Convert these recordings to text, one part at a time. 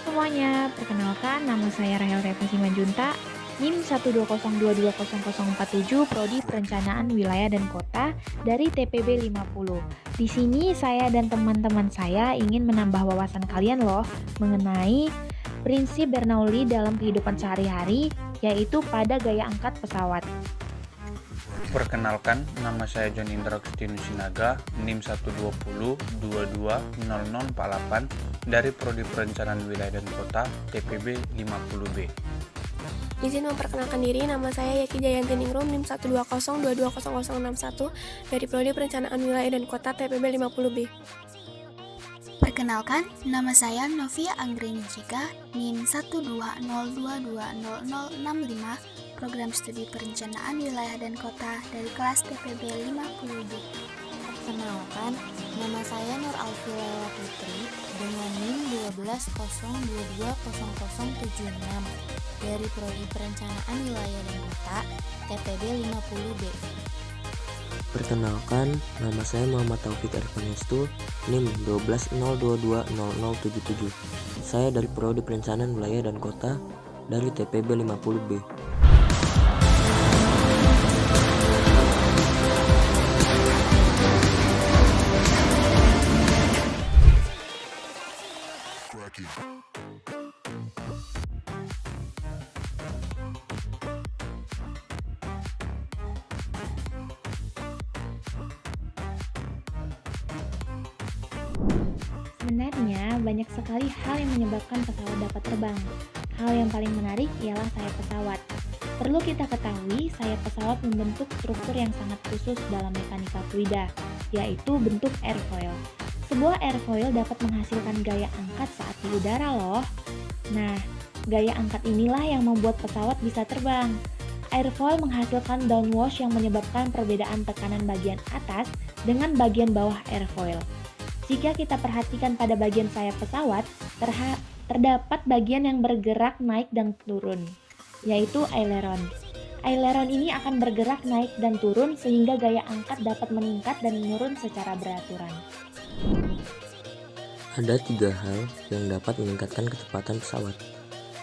Semuanya, perkenalkan nama saya Rahel Reva Simanjunta, NIM 120220047, Prodi Perencanaan Wilayah dan Kota dari TPB 50. Di sini saya dan teman-teman saya ingin menambah wawasan kalian loh mengenai prinsip Bernoulli dalam kehidupan sehari-hari, yaitu pada gaya angkat pesawat. Perkenalkan, nama saya John Indra Kristinus Sinaga, NIM 120220048 dari Prodi Perencanaan Wilayah dan Kota TPB 50B. Izin memperkenalkan diri, nama saya Yaki Jayanti Ningrum, NIM 120220061 dari Prodi Perencanaan Wilayah dan Kota TPB 50B. Perkenalkan, nama saya Novia Anggreni Jika, NIM 120220065, Program Studi Perencanaan Wilayah dan Kota dari kelas TPB 50B. Perkenalkan, nama saya Nur Alfilela Putri dengan NIM 120220076 dari Prodi Perencanaan Wilayah dan Kota TPB 50B. Perkenalkan, nama saya Muhammad Taufik Arifaniastu, NIM 120220077. Saya dari Prodi Perencanaan Wilayah dan Kota dari TPB 50B. Sebenarnya banyak sekali hal yang menyebabkan pesawat dapat terbang. Hal yang paling menarik ialah sayap pesawat. Perlu kita ketahui, sayap pesawat membentuk struktur yang sangat khusus dalam mekanika fluida, yaitu bentuk airfoil. Sebuah airfoil dapat menghasilkan gaya angkat saat di udara loh. Nah, gaya angkat inilah yang membuat pesawat bisa terbang. Airfoil menghasilkan downwash yang menyebabkan perbedaan tekanan bagian atas dengan bagian bawah airfoil. Jika kita perhatikan pada bagian sayap pesawat, terdapat bagian yang bergerak naik dan turun, yaitu aileron. Aileron ini akan bergerak naik dan turun sehingga gaya angkat dapat meningkat dan menurun secara beraturan. Ada 3 hal yang dapat meningkatkan kecepatan pesawat.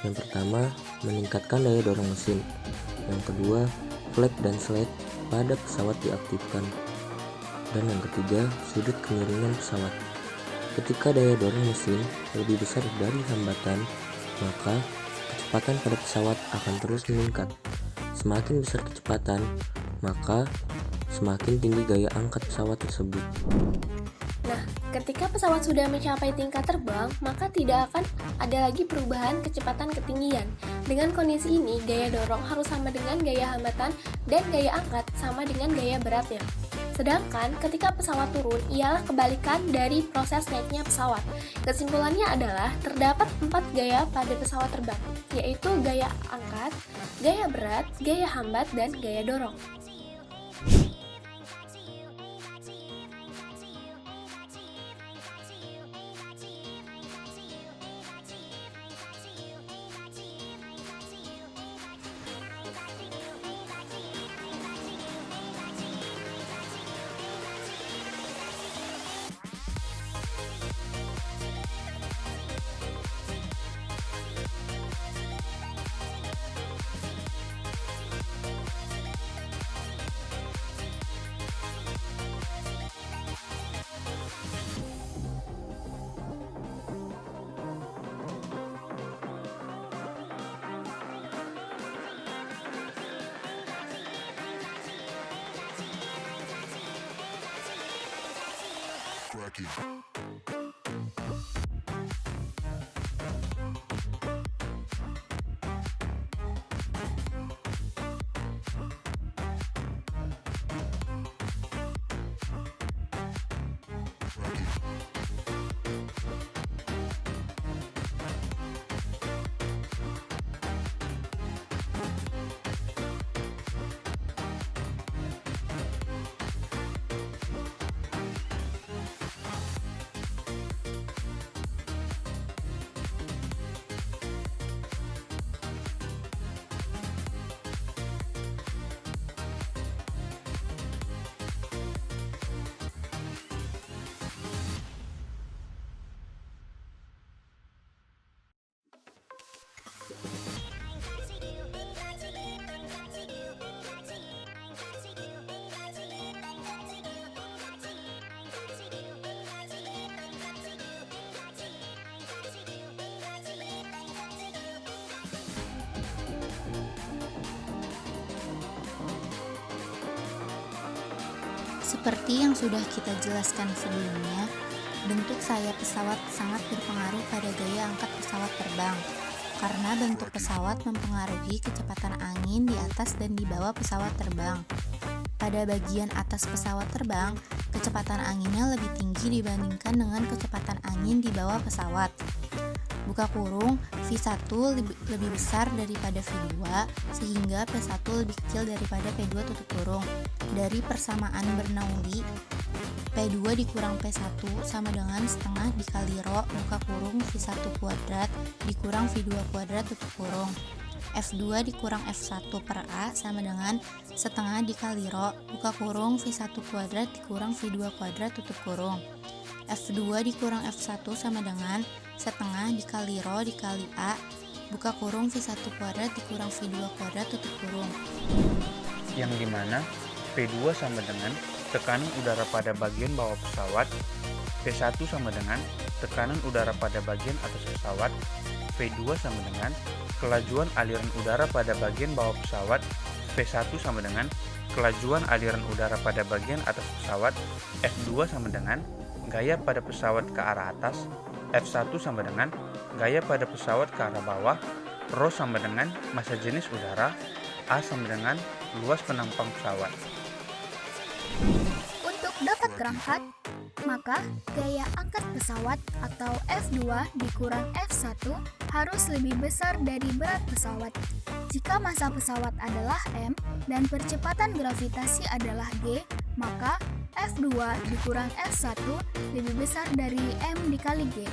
Yang pertama, meningkatkan daya dorong mesin. Yang kedua, flap dan slide pada pesawat diaktifkan. Dan yang ketiga, sudut kemiringan pesawat. Ketika daya dorong mesin lebih besar dari hambatan, maka kecepatan pada pesawat akan terus meningkat. Semakin besar kecepatan, maka semakin tinggi gaya angkat pesawat tersebut. Nah, ketika pesawat sudah mencapai tingkat terbang, maka tidak akan ada lagi perubahan kecepatan ketinggian. Dengan kondisi ini, gaya dorong harus sama dengan gaya hambatan dan gaya angkat sama dengan gaya beratnya. Sedangkan ketika pesawat turun ialah kebalikan dari proses naiknya pesawat. Kesimpulannya adalah terdapat 4 gaya pada pesawat terbang, yaitu gaya angkat, gaya berat, gaya hambat, dan gaya dorong. Seperti yang sudah kita jelaskan sebelumnya, bentuk sayap pesawat sangat berpengaruh pada gaya angkat pesawat terbang, karena bentuk pesawat mempengaruhi kecepatan angin di atas dan di bawah pesawat terbang. Pada bagian atas pesawat terbang, kecepatan anginnya lebih tinggi dibandingkan dengan kecepatan angin di bawah pesawat. Buka kurung, V1 lebih besar daripada V2, sehingga P1 lebih kecil daripada P2 tutup kurung. Dari persamaan Bernoulli, P2 dikurang P1 sama dengan setengah dikali rho buka kurung V1 kuadrat dikurang V2 kuadrat tutup kurung. F2 dikurang F1 per A sama dengan setengah dikali rho buka kurung V1 kuadrat dikurang V2 kuadrat tutup kurung. F2 dikurang F1 sama dengan setengah dikali rho dikali A buka kurung V1 kuadrat dikurang V2 kuadrat tutup kurung. Yang dimana P2 sama dengan tekanan udara pada bagian bawah pesawat, P1 sama dengan tekanan udara pada bagian atas pesawat, V2 sama dengan kelajuan aliran udara pada bagian bawah pesawat, V1 sama dengan kelajuan aliran udara pada bagian atas pesawat, F2 sama dengan gaya pada pesawat ke arah atas, F1 sama dengan gaya pada pesawat ke arah bawah, Rho sama dengan massa jenis udara, A sama dengan luas penampang pesawat. Untuk dapat terangkat, maka gaya angkat pesawat atau F2 dikurang F1 harus lebih besar dari berat pesawat. Jika massa pesawat adalah M dan percepatan gravitasi adalah G, maka F2 dikurang F1 lebih besar dari M dikali G.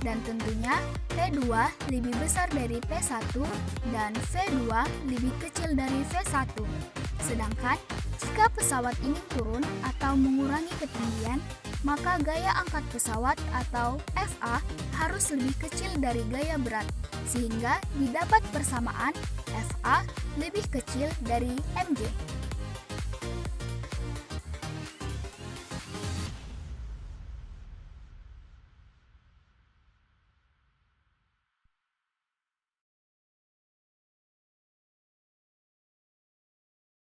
Dan tentunya P2 lebih besar dari P1 dan V2 lebih kecil dari V1. Sedangkan jika pesawat ini turun atau mengurangi ketinggian, maka gaya angkat pesawat atau FA harus lebih kecil dari gaya berat, sehingga didapat persamaan FA lebih kecil dari MG.